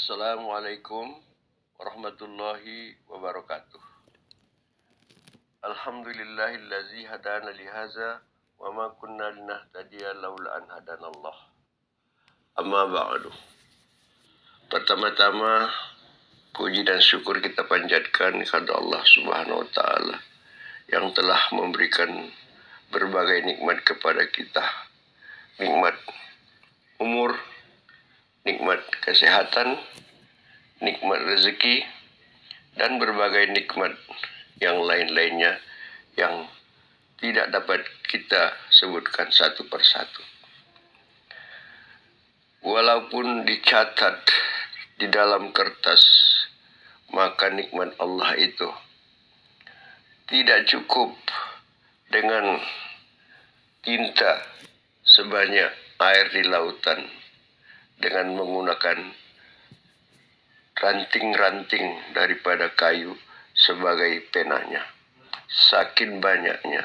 Assalamualaikum warahmatullahi wabarakatuh. Alhamdulillahillazi hadana lihaza wa ma kunna linahtadiya laula an hadanallah. Amma ba'du. Pertama-tama puji dan syukur kita panjatkan kepada Allah Subhanahu wa taala yang telah memberikan berbagai nikmat kepada kita. Nikmat umur, nikmat kesehatan, nikmat rezeki, dan berbagai nikmat yang lain-lainnya yang tidak dapat kita sebutkan satu persatu. Walaupun dicatat di dalam kertas, maka nikmat Allah itu tidak cukup dengan tinta sebanyak air di lautan dengan menggunakan ranting-ranting daripada kayu sebagai penanya. Saking banyaknya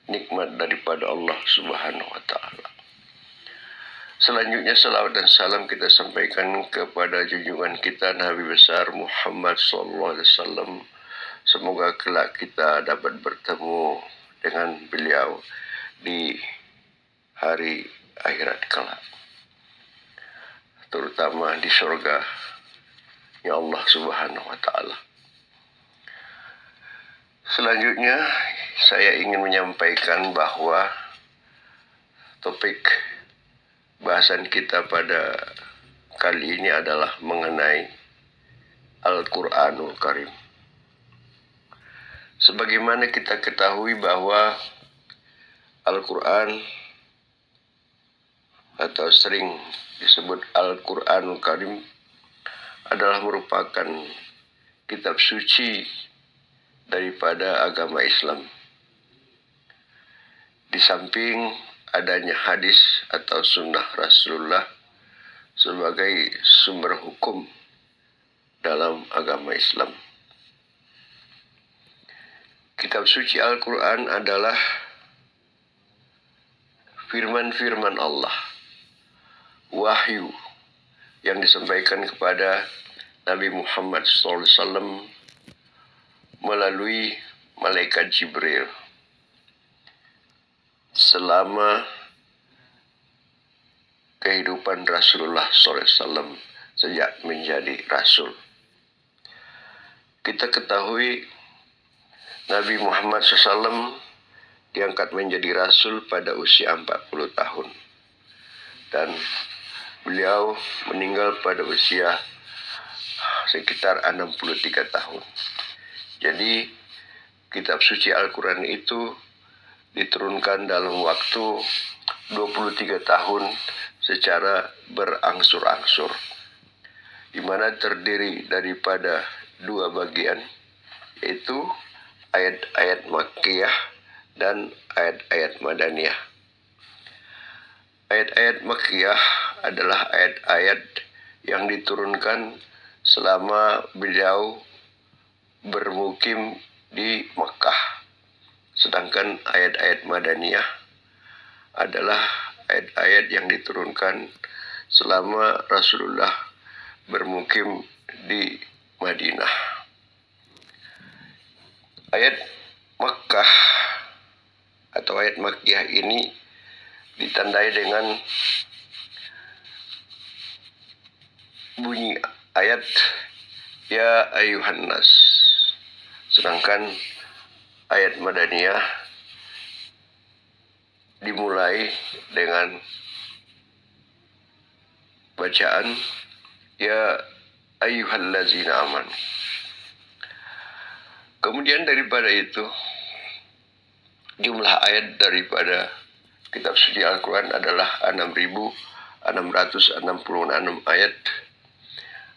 nikmat daripada Allah Subhanahu wa taala. Selanjutnya salawat dan salam kita sampaikan kepada junjungan kita Nabi besar Muhammad sallallahu alaihi wasallam. Semoga kelak kita dapat bertemu dengan beliau di hari akhirat kelak, terutama di surga ya Allah Subhanahu wa taala. Selanjutnya saya ingin menyampaikan bahwa topik bahasan kita pada kali ini adalah mengenai Al-Quranul Karim. Sebagaimana kita ketahui bahwa Al-Quran atau sering disebut Al-Quranul Karim adalah merupakan kitab suci daripada agama Islam. Di samping adanya hadis atau sunnah Rasulullah sebagai sumber hukum dalam agama Islam. Kitab suci Al-Quran adalah firman-firman Allah, wahyu yang disampaikan kepada Nabi Muhammad SAW melalui malaikat Jibril selama kehidupan Rasulullah SAW sejak menjadi Rasul. Kita ketahui Nabi Muhammad SAW diangkat menjadi Rasul pada usia 40 tahun. Dan beliau meninggal pada usia sekitar 63 tahun. Jadi kitab suci Al-Quran itu diturunkan dalam waktu 23 tahun secara berangsur-angsur, di mana terdiri daripada dua bagian, yaitu ayat-ayat Makkiyah dan ayat-ayat Madaniyah. Ayat-ayat Makkiyah adalah ayat-ayat yang diturunkan selama beliau bermukim di Makkah. Sedangkan ayat-ayat Madaniyah adalah ayat-ayat yang diturunkan selama Rasulullah bermukim di Madinah. Ayat Makkah atau ayat Makkiyah ini ditandai dengan bunyi ayat Ya Ayuhan Nas. Sedangkan ayat Madaniyah dimulai dengan bacaan Ya Ayyuhallazina amanu. Kemudian daripada itu, jumlah ayat daripada kitab suci Al-Quran adalah 6.666 ayat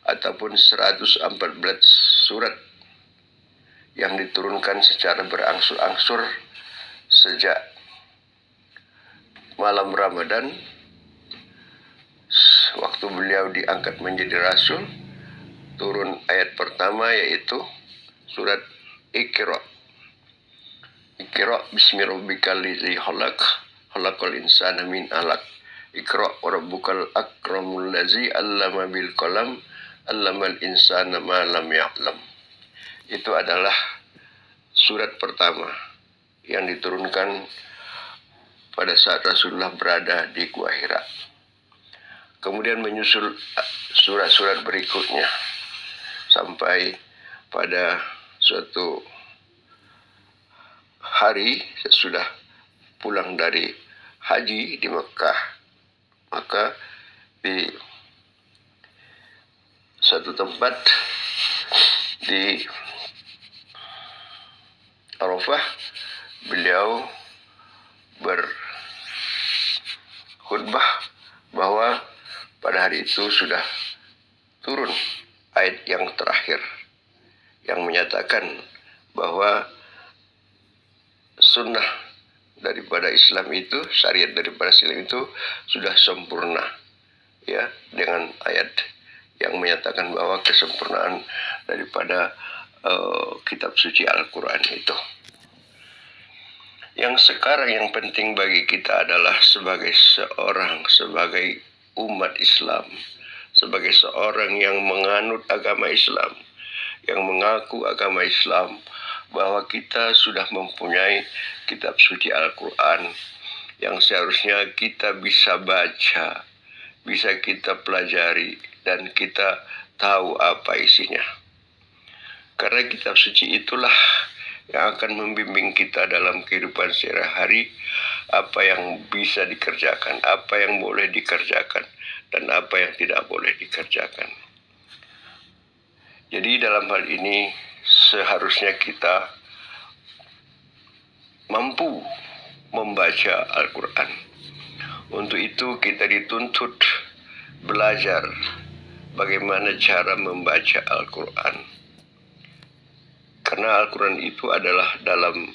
ataupun 114 surat yang diturunkan secara berangsur-angsur sejak malam Ramadan waktu beliau diangkat menjadi Rasul. Turun ayat pertama yaitu surat Iqra. Iqra bismi rabbikal ladzi khalaq, khalaqal insana min 'alaq. Iqra wa rabbukal akramul ladzi 'allama bil qalam, 'allamal insana ma lam ya'lam. Itu adalah surat pertama yang diturunkan pada saat Rasulullah berada di Gua Hira. Kemudian menyusul surat-surat berikutnya sampai pada suatu hari sesudah pulang dari haji di Mekah, maka di satu tempat di Arafah beliau berkhutbah bahwa pada hari itu sudah turun ayat yang terakhir yang menyatakan bahwa sunnah daripada Islam itu, syariat daripada Islam itu sudah sempurna, ya, dengan ayat yang menyatakan bahwa kesempurnaan daripada kitab suci Al-Quran itu. Yang sekarang yang penting bagi kita adalah sebagai umat Islam, sebagai seorang yang menganut agama Islam, yang mengaku agama Islam, bahwa kita sudah mempunyai kitab suci Al-Quran yang seharusnya kita bisa baca, bisa kita pelajari, dan kita tahu apa isinya. Karena kitab suci itulah yang akan membimbing kita dalam kehidupan sehari-hari, apa yang bisa dikerjakan, apa yang boleh dikerjakan, dan apa yang tidak boleh dikerjakan. Jadi dalam hal ini seharusnya kita mampu membaca Al-Quran. Untuk itu kita dituntut belajar bagaimana cara membaca Al-Quran. Karena Al-Quran itu adalah dalam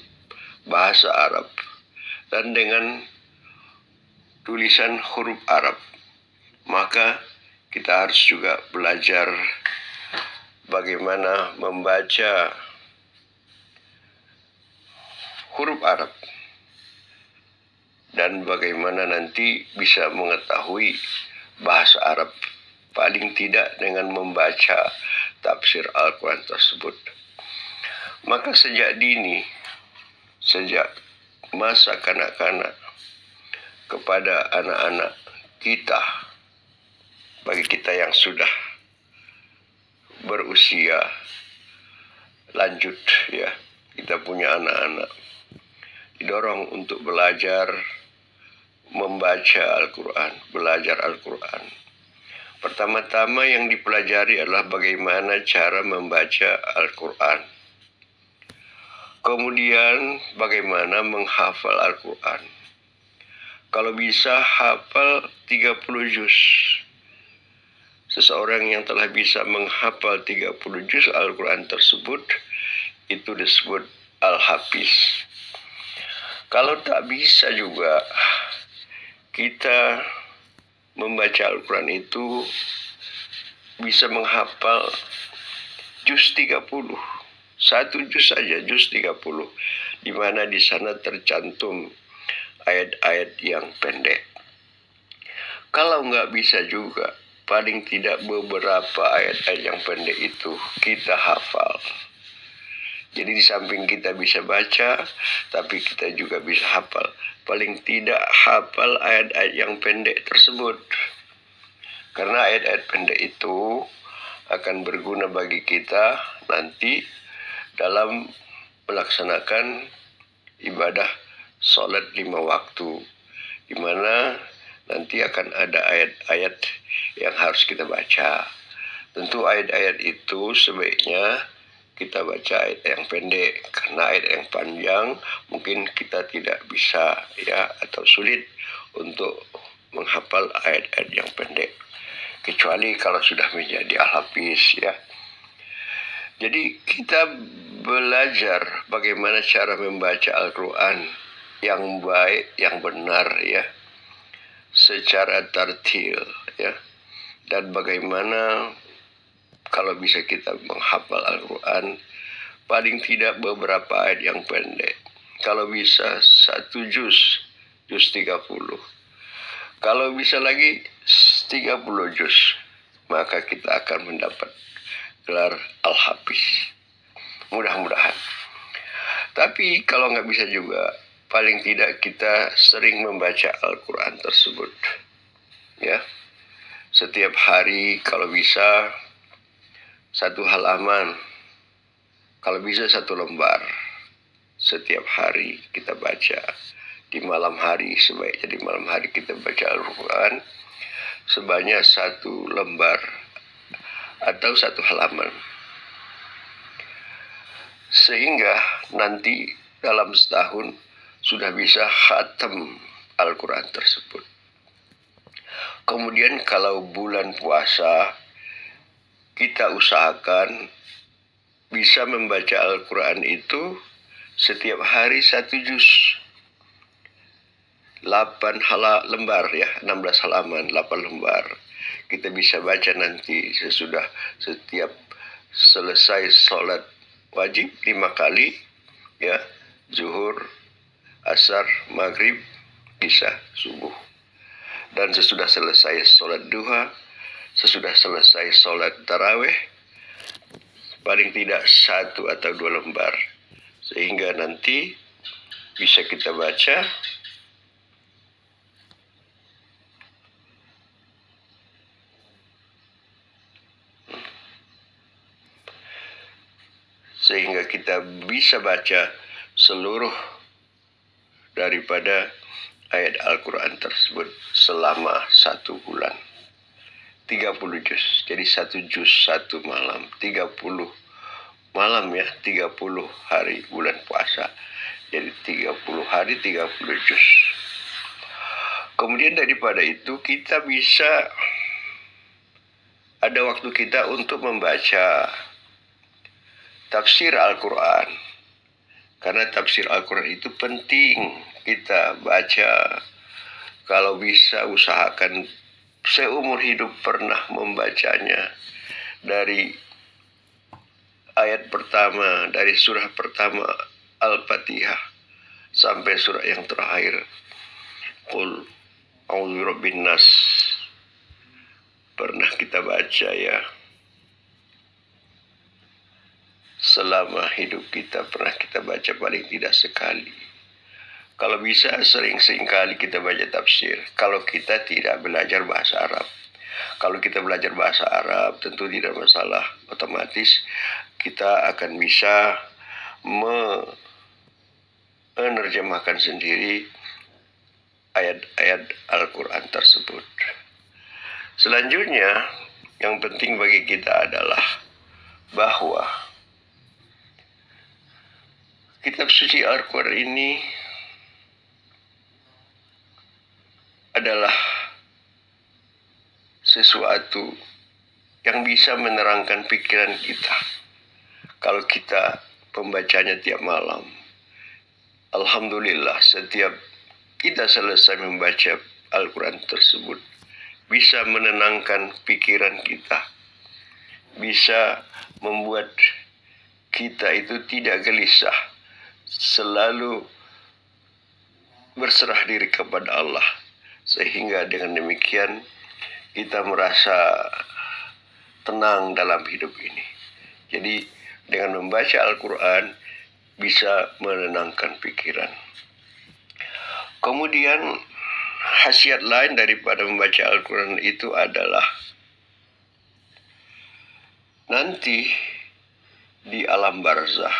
bahasa Arab dan dengan tulisan huruf Arab. Maka kita harus juga belajar bagaimana membaca huruf Arab dan bagaimana nanti bisa mengetahui bahasa Arab, paling tidak dengan membaca tafsir Al-Quran tersebut. Maka sejak dini, sejak masa kanak-kanak kepada anak-anak kita, bagi kita yang sudah berusia lanjut, ya, kita punya anak-anak, didorong untuk belajar membaca Al-Quran, belajar Al-Quran. Pertama-tama yang dipelajari adalah bagaimana cara membaca Al-Quran. Kemudian bagaimana menghafal Al-Quran. Kalau bisa hafal 30 juz. Seseorang yang telah bisa menghafal 30 juz Al-Quran tersebut, itu disebut Al-Hafiz. Kalau tak bisa juga, kita membaca Al-Quran itu bisa menghafal juz 30. Satu juz saja, juz 30. Di mana di sana tercantum ayat-ayat yang pendek. Kalau nggak bisa juga, paling tidak beberapa ayat-ayat yang pendek itu kita hafal. Jadi di samping kita bisa baca, tapi kita juga bisa hafal. Paling tidak hafal ayat-ayat yang pendek tersebut. Karena ayat-ayat pendek itu akan berguna bagi kita nanti dalam melaksanakan ibadah sholat 5 waktu, di mana nanti akan ada ayat-ayat yang harus kita baca. Tentu ayat-ayat itu sebaiknya kita baca ayat yang pendek, karena ayat yang panjang mungkin kita tidak bisa, ya, atau sulit untuk menghafal ayat-ayat yang pendek, kecuali kalau sudah menjadi al-hafiz, ya. Jadi kita belajar bagaimana cara membaca Al-Quran yang baik, yang benar, ya, secara tartil, ya, dan bagaimana kalau bisa kita menghafal Al-Quran paling tidak beberapa ayat yang pendek. Kalau bisa 1 juz 30. Kalau bisa lagi 30 juz. maka kita akan mendapat gelar Al-Hafiz. Mudah-mudahan. Tapi kalau nggak bisa juga, paling tidak kita sering membaca Al-Quran tersebut. Ya, setiap hari kalau bisa satu halaman, kalau bisa satu lembar. Setiap hari kita baca. Di malam hari, sebaiknya di malam hari kita baca Al-Quran sebanyak satu lembar atau satu halaman. Sehingga nanti dalam setahun sudah bisa khatam Al-Quran tersebut. Kemudian kalau bulan puasa, kita usahakan bisa membaca Al-Quran itu setiap hari satu juz. 8 lembar ya, 16 halaman, 8 lembar. Kita bisa baca nanti sesudah setiap selesai sholat wajib 5 kali ya, zuhur, asar, maghrib, isya, subuh. Dan sesudah selesai sholat duha, sesudah selesai sholat tarawih, paling tidak 1 atau 2 lembar. Sehingga nanti bisa kita baca sehingga kita bisa baca seluruh daripada ayat Al-Quran tersebut selama 1 bulan. 30 juz. Jadi 1 juz 1 malam. 30 malam ya, 30 hari bulan puasa. Jadi 30 hari 30 juz. Kemudian daripada itu kita bisa ada waktu kita untuk membaca tafsir Al-Quran. Karena tafsir Al-Quran itu penting kita baca. Kalau bisa usahakan seumur hidup pernah membacanya. Dari ayat pertama, dari surah pertama Al-Fatihah sampai surah yang terakhir. Qul a'udzu birabbin nas. Pernah kita baca ya. Selama hidup kita pernah kita baca paling tidak sekali. Kalau bisa sering-sering kali kita baca tafsir. Kalau kita tidak belajar bahasa Arab. Kalau kita belajar bahasa Arab tentu tidak masalah. Otomatis kita akan bisa menerjemahkan sendiri ayat-ayat Al-Quran tersebut. Selanjutnya yang penting bagi kita adalah bahwa kitab suci Al-Quran ini adalah sesuatu yang bisa menerangkan pikiran kita. Kalau kita pembacanya tiap malam, alhamdulillah setiap kita selesai membaca Al-Quran tersebut, bisa menenangkan pikiran kita, bisa membuat kita itu tidak gelisah, selalu berserah diri kepada Allah. Sehingga dengan demikian kita merasa tenang dalam hidup ini. Jadi dengan membaca Al-Quran bisa menenangkan pikiran. Kemudian khasiat lain daripada membaca Al-Quran itu adalah nanti di alam barzah,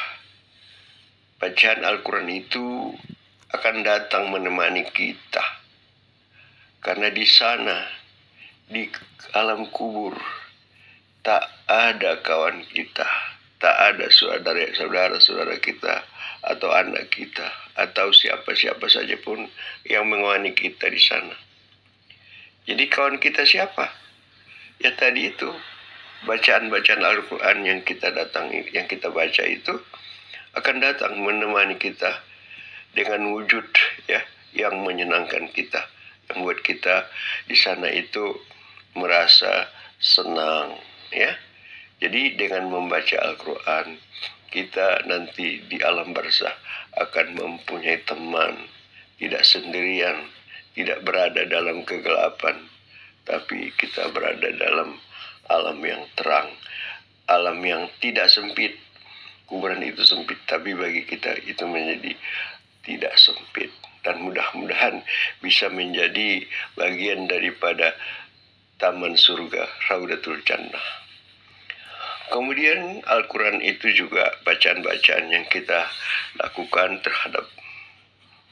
bacaan Al-Quran itu akan datang menemani kita. Karena di sana, di alam kubur, tak ada kawan kita, tak ada saudara-saudara kita, atau anak kita, atau siapa-siapa saja pun yang mengawani kita di sana. Jadi kawan kita siapa? Ya tadi itu, bacaan-bacaan Al-Quran yang kita baca itu akan datang menemani kita dengan wujud ya yang menyenangkan kita, yang buat kita di sana itu merasa senang ya. Jadi dengan membaca Al-Quran kita nanti di alam barzah akan mempunyai teman, tidak sendirian, tidak berada dalam kegelapan, tapi kita berada dalam alam yang terang, alam yang tidak sempit. Kuburan itu sempit, tapi bagi kita itu menjadi tidak sempit. Dan mudah-mudahan bisa menjadi bagian daripada taman surga, Raudatul Jannah. Kemudian Al-Quran itu juga bacaan-bacaan yang kita lakukan terhadap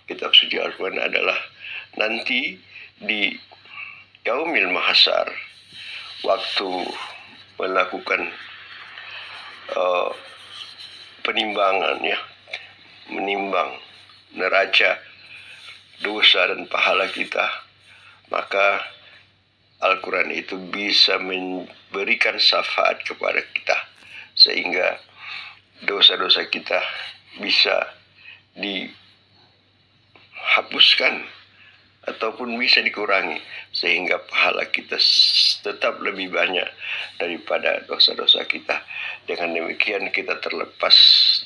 kitab suci Al-Quran adalah nanti di Yaumil Mahsyar, waktu melakukan penimbangan, ya, menimbang neraca dosa dan pahala kita, maka Al-Quran itu bisa memberikan syafaat kepada kita sehingga dosa-dosa kita bisa dihapuskan ataupun bisa dikurangi sehingga pahala kita tetap lebih banyak daripada dosa-dosa kita. Dengan demikian kita terlepas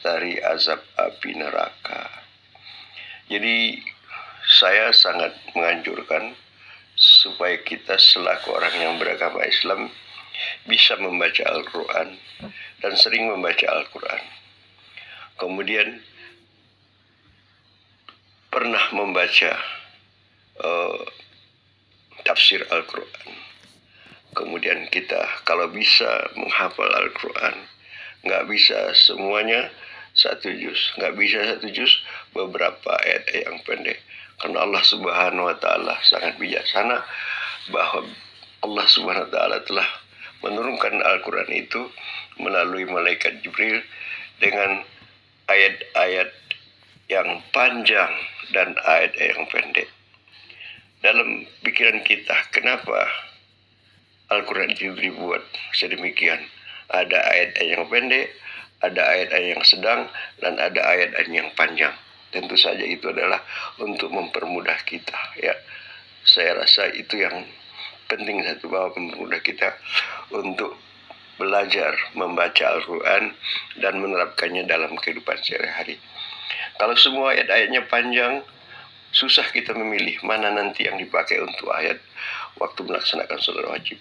dari azab api neraka. Jadi saya sangat menganjurkan supaya kita selaku orang yang beragama Islam bisa membaca Al-Quran dan sering membaca Al-Quran. Kemudian pernah membaca tafsir Al-Quran. Kemudian kita kalau bisa menghafal Al-Quran. Nggak bisa semuanya satu juz, nggak bisa satu juz, beberapa ayat yang pendek. Karena Allah Subhanahu wa Ta'ala sangat bijaksana bahwa Allah Subhanahu wa Ta'ala telah menurunkan Al-Quran itu melalui malaikat Jibril dengan ayat-ayat yang panjang dan ayat yang pendek. Dalam pikiran kita, kenapa Al-Quran itu dibuat sedemikian? Ada ayat-ayat yang pendek, ada ayat-ayat yang sedang, dan ada ayat-ayat yang panjang. Tentu saja itu adalah untuk mempermudah kita, ya. Saya rasa itu yang penting, satu, bahwa mempermudah kita untuk belajar membaca Al-Quran dan menerapkannya dalam kehidupan sehari-hari. Kalau semua ayat-ayatnya panjang, susah kita memilih mana nanti yang dipakai untuk ayat waktu melaksanakan sholat wajib.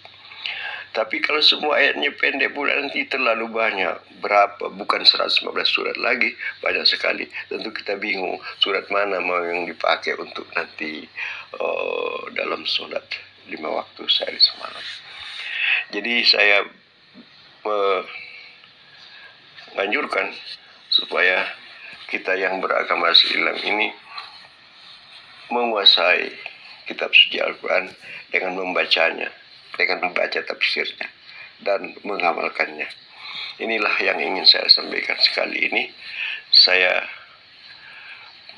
Tapi kalau semua ayatnya pendek pula nanti terlalu banyak. Berapa? Bukan 115 surat lagi. Banyak sekali. Tentu kita bingung surat mana mau yang dipakai untuk nanti dalam sholat 5 waktu sehari semalam. Jadi saya menganjurkan supaya kita yang beragama Islam ini menguasai kitab suci Al-Quran dengan membacanya, dengan membaca tafsirnya dan mengamalkannya. Inilah yang ingin saya sampaikan sekali ini. Saya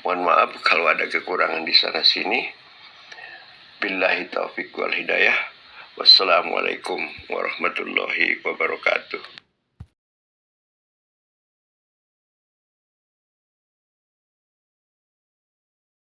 mohon maaf kalau ada kekurangan di sana sini. Billahi taufiq wal hidayah. Wassalamualaikum warahmatullahi wabarakatuh.